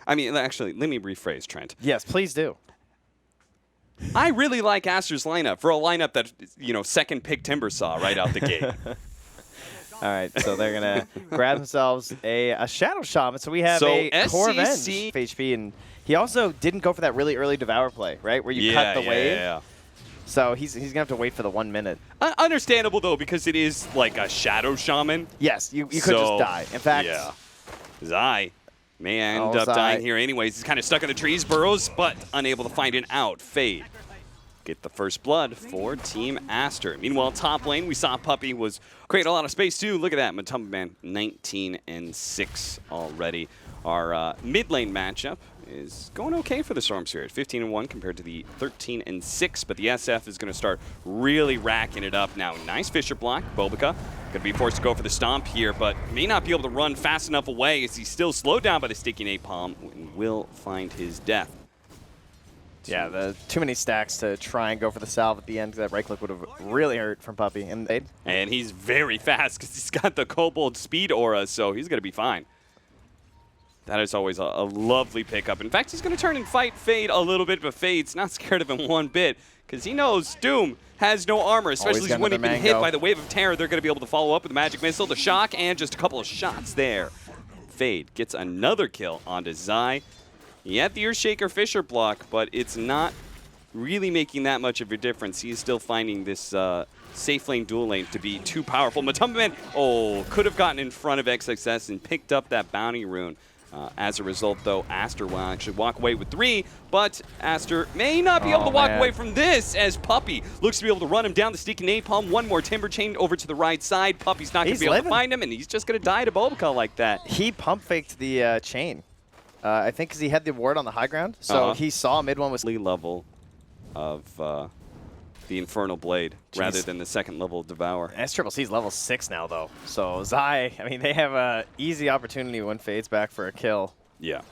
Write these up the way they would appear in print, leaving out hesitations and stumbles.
I mean, actually, let me rephrase, Trent. Yes, please do. I really like Aster's lineup for a lineup that, second pick Timbersaw right out the gate. All right, so they're going to grab themselves a Shadow Shaman. So we have a Core Revenge HP, and he also didn't go for that really early Devour play, right, where you cut the wave. Yeah. So he's going to have to wait for the 1 minute. Understandable, though, because it is like a Shadow Shaman. Yes, you could just die. In fact, Zai may end up dying here anyways. He's kind of stuck in the trees, burrows, but unable to find an out. Fade. Get the first blood for Team Aster. Meanwhile, top lane, we saw Puppey was creating a lot of space too. Look at that, Matumba Man 19-6 already. Our mid lane matchup is going okay for the Storm Spirit. 15-1 compared to the 13-6, but the SF is going to start really racking it up now. Nice Fisher block. Bobica going to be forced to go for the stomp here, but may not be able to run fast enough away as he's still slowed down by the sticky napalm and will find his death. Yeah, the too many stacks to try and go for the salve at the end. That right click would have really hurt from Puppey. And he's very fast because he's got the Kobold speed aura, so he's going to be fine. That is always a lovely pickup. In fact, he's going to turn and fight Fade a little bit, but Fade's not scared of him one bit because he knows Doom has no armor, especially when he's been hit by the Wave of Terror. They're going to be able to follow up with the Magic Missile, the Shock, and just a couple of shots there. Fade gets another kill onto Zai. He had the Earthshaker Fisher block, but it's not really making that much of a difference. He is still finding this safe lane, dual lane to be too powerful. Matumba Man, could have gotten in front of XXS and picked up that bounty rune. As a result, though, Aster will actually walk away with 3, but Aster may not be able to walk away from this as Puppey looks to be able to run him down the sticky napalm. One more Timber Chain over to the right side. Puppey's not going to be able to find him, and he's just going to die to Bobica like that. He pump faked the chain. I think because he had the ward on the high ground, so he saw mid one was level of the Infernal Blade rather than the second level Devour. SCC's level 6 now, though. So Zai, I mean, they have an easy opportunity when Fade's back for a kill. Yeah.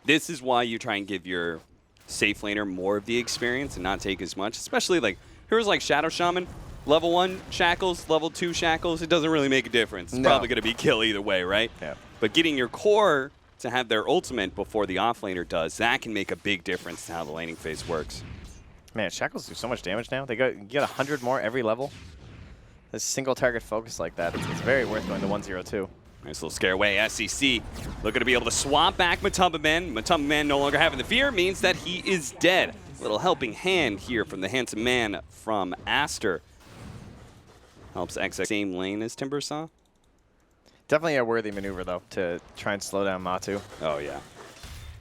This is why you try and give your safe laner more of the experience and not take as much, especially like heroes like Shadow Shaman. Level 1 Shackles, level 2 Shackles, it doesn't really make a difference. It's probably going to be kill either way, right? Yeah. But getting your core to have their ultimate before the offlaner does, that can make a big difference to how the laning phase works. Man, Shackles do so much damage now. They get 100 more every level. This single target focus like that, it's very worth going to 1-0-2. Nice little scare away. SCC looking to be able to swap back Matumba Man. Matumba Man no longer having the fear means that he is dead. Little helping hand here from the handsome man from Aster. Helps XX same lane as Timbersaw. Definitely a worthy maneuver, though, to try and slow down Matu. Oh, yeah.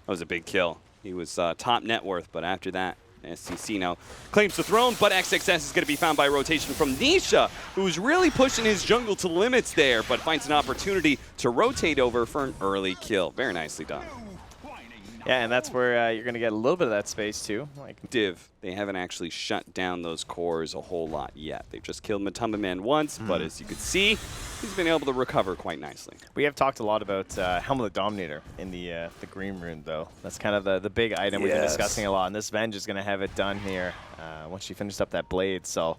That was a big kill. He was top net worth, but after that, SCC now claims the throne, but XXS is going to be found by rotation from Nisha, who's really pushing his jungle to limits there, but finds an opportunity to rotate over for an early kill. Very nicely done. Yeah, and that's where you're going to get a little bit of that space, too. They haven't actually shut down those cores a whole lot yet. They've just killed Matumba Man once, but as you can see, he's been able to recover quite nicely. We have talked a lot about Helm of the Dominator in the green rune, though. That's kind of the big item we've been discussing a lot, and this Venge is going to have it done here once she finished up that blade. So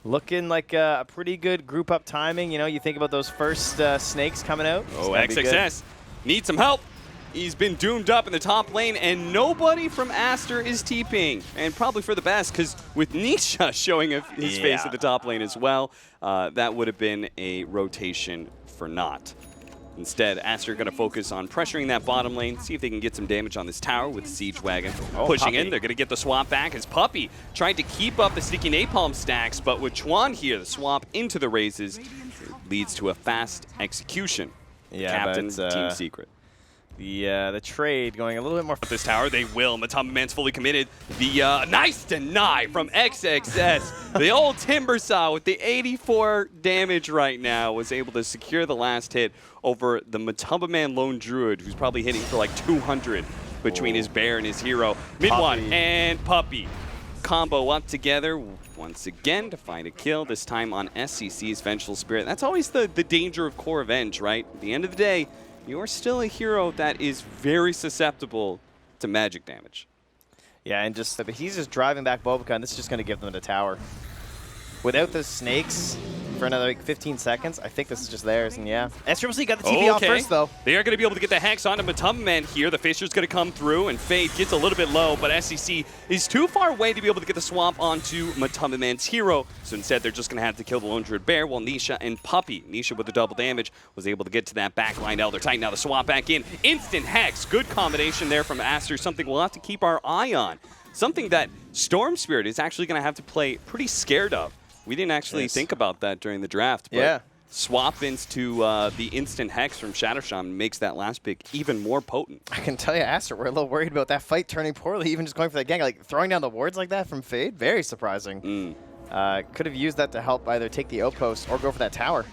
looking like a pretty good group up timing. You know, you think about those first snakes coming out. Oh, XXS needs some help. He's been doomed up in the top lane, and nobody from Aster is TPing. And probably for the best, because with Nisha showing his face at the top lane as well, that would have been a rotation for naught. Instead, Aster going to focus on pressuring that bottom lane, see if they can get some damage on this tower with Siege Wagon. Pushing in, they're going to get the swap back as Puppey tried to keep up the sticky napalm stacks, but with Chuan here, the swap into the raises leads to a fast execution. Captain, Team Secret. The trade going a little bit more. This tower, they will. Matumba Man's fully committed. The nice deny from XXS. The old Timbersaw with the 84 damage right now was able to secure the last hit over the Matumba Man Lone Druid, who's probably hitting for like 200 between his bear and his hero. Mid-one and Puppey combo up together once again to find a kill, this time on SCC's Vengeful Spirit. That's always the danger of Core Revenge, right? At the end of the day, you're still a hero that is very susceptible to magic damage. Yeah, and he's just driving back Bobica, and this is just going to give them the tower. Without the snakes for another like 15 seconds. I think this is just theirs, and yeah. SCCC got the TP off first, though. They are going to be able to get the Hex onto Matumbaman here. The Fisher's going to come through, and Fade gets a little bit low, but SCC is too far away to be able to get the swamp onto Matumbaman's hero. So instead, they're just going to have to kill the Lone Druid Bear, while Nisha and Puppey, Nisha with the double damage, was able to get to that backline Elder Titan. Now the swamp back in. Instant Hex. Good combination there from Aster. Something we'll have to keep our eye on. Something that Storm Spirit is actually going to have to play pretty scared of. We didn't actually think about that during the draft, but swap into the instant Hex from Shadow Shaman makes that last pick even more potent. I can tell you, Aster, we're a little worried about that fight turning poorly, even just going for the gank. Like, throwing down the wards like that from Fade, very surprising. Could have used that to help either take the outpost or go for that tower.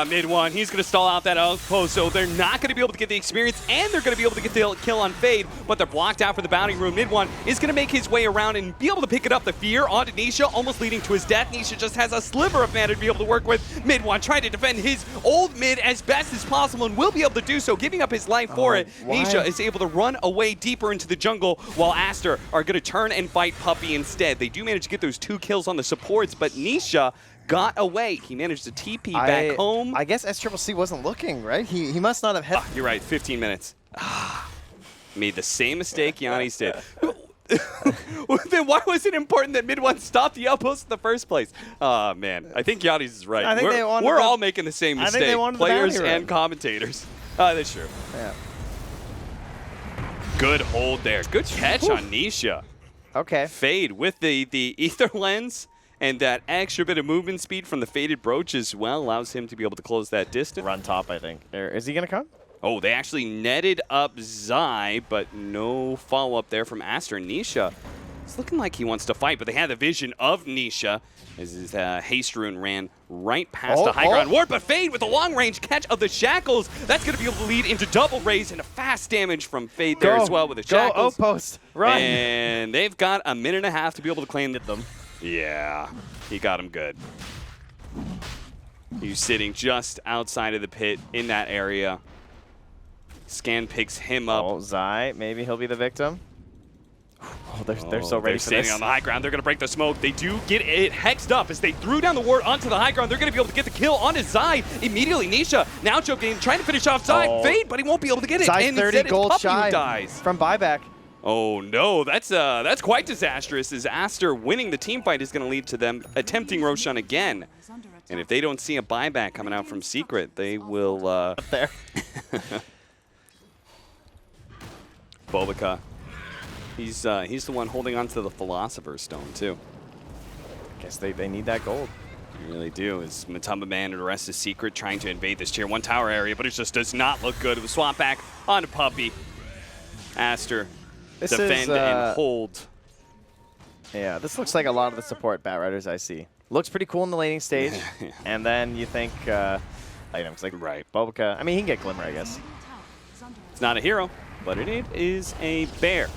Mid one, he's going to stall out that outpost, so they're not going to be able to get the experience, and they're going to be able to get the kill on Fade, but they're blocked out for the bounty room. Mid one is going to make his way around and be able to pick it up. The fear onto Nisha, almost leading to his death. Nisha just has a sliver of mana to be able to work with. Mid one trying to defend his old mid as best as possible, and will be able to do so, giving up his life for it. Nisha is able to run away deeper into the jungle, while Aster are going to turn and fight Puppey instead. They do manage to get those 2 kills on the supports, but Nisha got away. He managed to TP back home. I guess SCCC wasn't looking, right? He must not have had... You're right, 15 minutes. Made the same mistake Yanni's did. Then why was it important that mid one stopped the outpost in the first place? Oh, man. I think Yanni's is right. I think we're all making the same mistake, players the and commentators. That's true. Yeah. Good hold there. Good catch on Nisha. Okay. Fade with the Ether Lens. And that extra bit of movement speed from the Faded Brooch as well allows him to be able to close that distance. Run top, I think. Is he going to come? Oh, they actually netted up Zai, but no follow-up there from Aster. Nisha, it's looking like he wants to fight, but they had the vision of Nisha as his Haste Rune ran right past the high ground ward. But Fade with a long-range catch of the Shackles. That's going to be able to lead into double raise and a fast damage from Fade there as well with the Shackles. Go, outpost. Run. And they've got a minute and a half to be able to claim them. Yeah, he got him good. He's sitting just outside of the pit in that area. Scan picks him up. Oh, Zai, maybe he'll be the victim. Oh, they're so ready for this. They're standing on the high ground. They're going to break the smoke. They do get it hexed up as they threw down the ward onto the high ground. They're going to be able to get the kill onto Zai immediately. Nisha now joking, trying to finish off Zai. Fade, but he won't be able to get it. Zai and 30 gold shy dies. From buyback. Oh no, that's quite disastrous, as Aster winning the team fight is going to lead to them attempting Roshan again. And if they don't see a buyback coming out from Secret, they will... there. Bobica. He's the one holding on to the Philosopher's Stone, too. Guess they need that gold. They really do. As Matumbaman and the rest of Secret trying to invade this tier 1 tower area, but it just does not look good. It was swap back onto Puppey. Aster. Defend and hold. Yeah, this looks like a lot of the support Batriders I see. Looks pretty cool in the laning stage. And then you think items like Bobica. I mean, he can get Glimmer, I guess. It's not a hero, but it is a bear.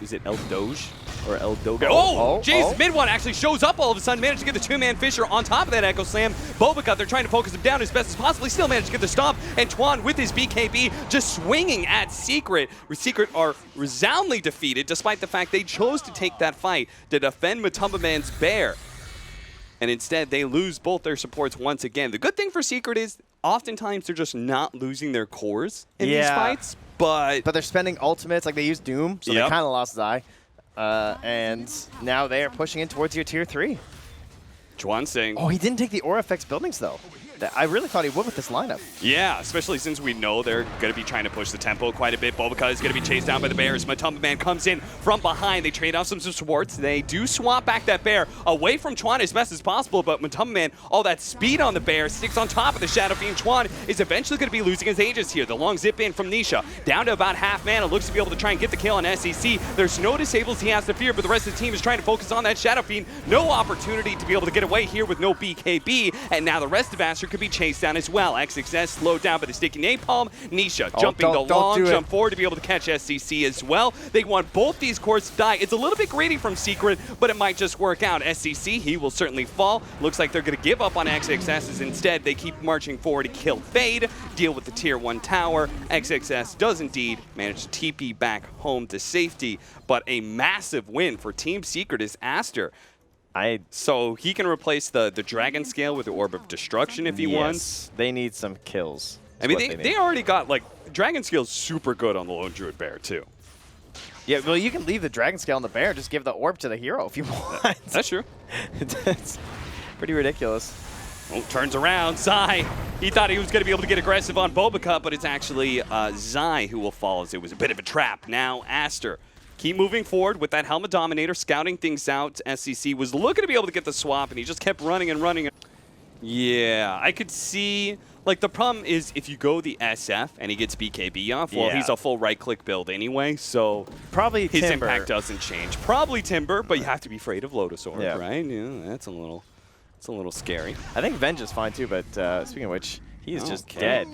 Is it El Doge or El Dogo? Oh, jeez, mid one actually shows up all of a sudden, managed to get the 2-man Fisher on top of that Echo Slam. Bobica, they're trying to focus him down as best as possible. He still managed to get the stomp, and Twan with his BKB just swinging at Secret. Secret are resoundingly defeated, despite the fact they chose to take that fight to defend Matumbaman's bear. And instead, they lose both their supports once again. The good thing for Secret is, oftentimes they're just not losing their cores in these fights. But they're spending ultimates, like they used Doom, so they kind of lost Zai. And now they are pushing in towards your tier 3. Juan saying... Oh, he didn't take the Aura Effects buildings, though. I really thought he would with this lineup. Yeah, especially since we know they're going to be trying to push the tempo quite a bit. Bobica is going to be chased down by the bears. Matumbaman comes in from behind. They trade off some supports. They do swap back that bear away from Chuan as best as possible, but Matumbaman, all that speed on the bear, sticks on top of the Shadow Fiend. Chuan is eventually going to be losing his Aegis here. The long zip in from Nisha, down to about half mana, looks to be able to try and get the kill on SCC. There's no disables he has to fear, but the rest of the team is trying to focus on that Shadow Fiend. No opportunity to be able to get away here with no BKB, and now the rest of Aster could be chased down as well. XXS slowed down by the sticky napalm. Nisha jumping the long jump forward to be able to catch SCC as well. They want both these cores to die. It's a little bit greedy from Secret, but it might just work out. SCC, he will certainly fall. Looks like they're going to give up on XXS. Instead, they keep marching forward to kill Fade, deal with the tier 1 tower. XXS does indeed manage to TP back home to safety, but a massive win for Team Secret as Aster So he can replace the Dragon Scale with the Orb of Destruction if he wants. They need some kills. I mean, they already got, like, Dragon Scale's super good on the Lone Druid Bear, too. Yeah, well, you can leave the Dragon Scale on the Bear and just give the Orb to the hero if you want. That's true. It's pretty ridiculous. Oh, turns around, Zai. He thought he was going to be able to get aggressive on Bobacut, but it's actually Zai who will fall as it was a bit of a trap. Now Aster. Keep moving forward with that Helmet Dominator, scouting things out. SCC was looking to be able to get the swap, and he just kept running and running. Yeah, I could see, like, the problem is if you go the SF and he gets BKB off, well, he's a full right-click build anyway, so probably his Timber. impact doesn't change. Probably Timber, but you have to be afraid of Lotus Orb, right? Yeah, that's a little scary. I think Venge is fine too, but speaking of which, he's just dead.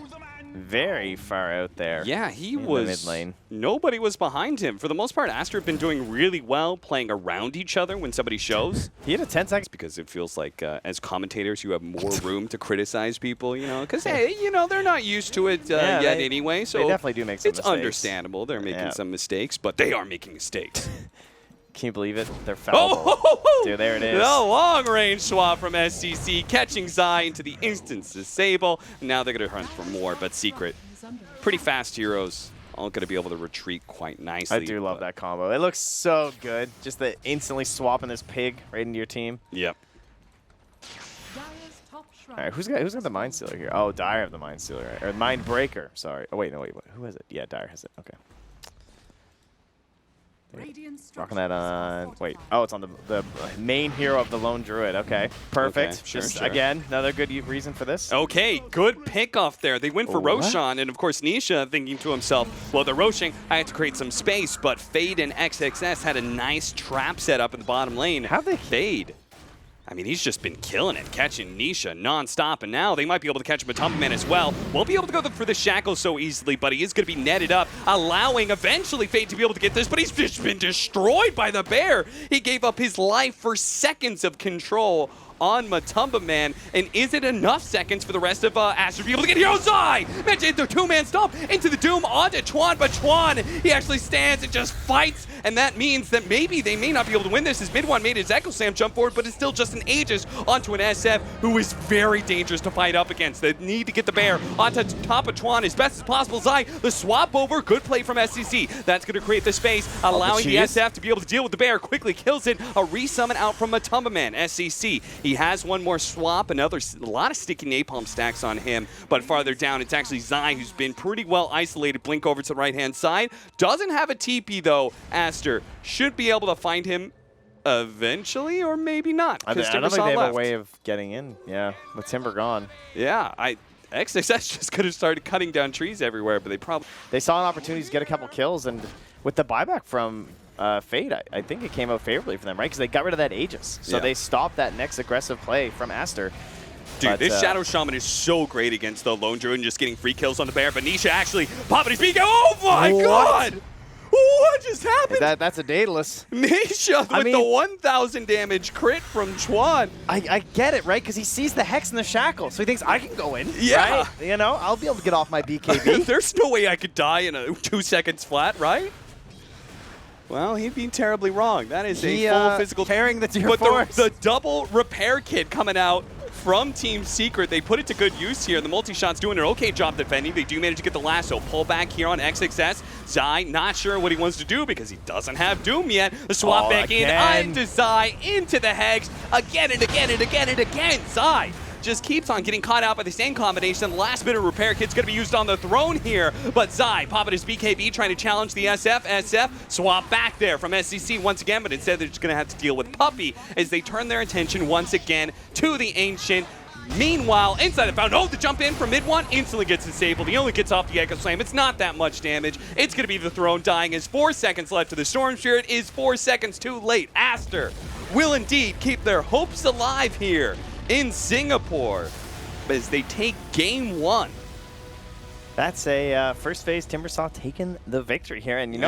Very far out there. Yeah, he was. Mid lane. Nobody was behind him. For the most part, Aster have been doing really well playing around each other when somebody shows. He had a 10 seconds. Because it feels like as commentators, you have more room to criticize people, you know, because, hey, you know, they're not used to it yet anyway. So they definitely do make some mistakes. It's understandable. They're making some mistakes, but they are making mistakes. Can you believe it? They're fallible. Dude, there it is. The long-range swap from SCC, catching Zai into the instant disable. Now they're going to hunt for more, but Secret. Pretty fast heroes. All going to be able to retreat quite nicely. I do love that combo. It looks so good. Just the instantly swapping this pig right into your team. Yep. All right, who's got the Mind Stealer here? Oh, Dire have the Mind Stealer, right? Or Mind Breaker. Sorry. Oh wait, no wait. Who has it? Yeah, Dire has it. Okay. Rocking that on. Wait. Oh, it's on the main hero of the Lone Druid. Okay. Perfect. Okay, sure. Again, another good reason for this. Okay, good pick off there. They went for Roshan, and of course Nisha thinking to himself, well, they're Roshing, I have to create some space, but Fade and XXS had a nice trap set up in the bottom lane. How'd they Fade? I mean, he's just been killing it, catching Nisha nonstop, and now they might be able to catch him a Matumbaman as well. Won't be able to go for the Shackle so easily, but he is going to be netted up, allowing eventually Fade to be able to get this, but he's just been destroyed by the Bear. He gave up his life for seconds of control on Matumbaman, and is it enough seconds for the rest of Aster to be able to get Hero Zai? Mentioned the two-man stomp into the Doom onto Chuan, but Chuan, he actually stands and just fights, and that means that maybe they may not be able to win this. His mid one made his Echo Slam jump forward, but it's still just an Aegis onto an SF who is very dangerous to fight up against. They need to get the Bear onto top of Chuan as best as possible. Zai, the swap over, good play from SCC. That's going to create the space, allowing the SF to be able to deal with the Bear. Quickly kills it, a resummon out from Matumbaman. SCC, he has one more swap, a lot of sticky napalm stacks on him, but farther down, it's actually Zai who's been pretty well isolated. Blink over to the right-hand side. Doesn't have a TP, though. Aster should be able to find him eventually, or maybe not. I don't think they have a way of getting in, with Timber gone. Yeah, XXS just could have started cutting down trees everywhere, but they saw an opportunity to get a couple kills, and with the buyback from Fade, I think it came out favorably for them, right? Because they got rid of that Aegis. So they stopped that next aggressive play from Aster. Dude, but this Shadow Shaman is so great against the Lone Druid and just getting free kills on the Bear. But Nisha actually popping his beak. Oh my god! What just happened? That's a Daedalus. Nisha with the 1,000 damage crit from Chuan. I get it, right? Because he sees the Hex and the Shackle, so he thinks I can go in. Yeah. Right? You know, I'll be able to get off my BKB. There's no way I could die in 2 seconds flat, right? Well, he'd be terribly wrong. That is a full physical pairing the tier 4. But the double repair kit coming out from Team Secret, they put it to good use here. The multi-shot's doing an okay job defending. They do manage to get the lasso. Pull back here on XXS. Zai not sure what he wants to do because he doesn't have Doom yet. The swap back in into Zai, into the Hex, again and again and again and again. Zai just keeps on getting caught out by the same combination. The last bit of repair kit's going to be used on the throne here, but Zai popping his BKB trying to challenge the SF. SF swap back there from SCC once again, but instead they're just going to have to deal with Puppey as they turn their attention once again to the Ancient. Meanwhile, inside the fountain, the jump in from mid one instantly gets disabled. He only gets off the Echo Slam. It's not that much damage. It's going to be the throne dying as 4 seconds left to the Storm Spirit is 4 seconds too late. Aster will indeed keep their hopes alive here in Singapore as they take game 1. That's a first phase Timbersaw taking the victory here, and you know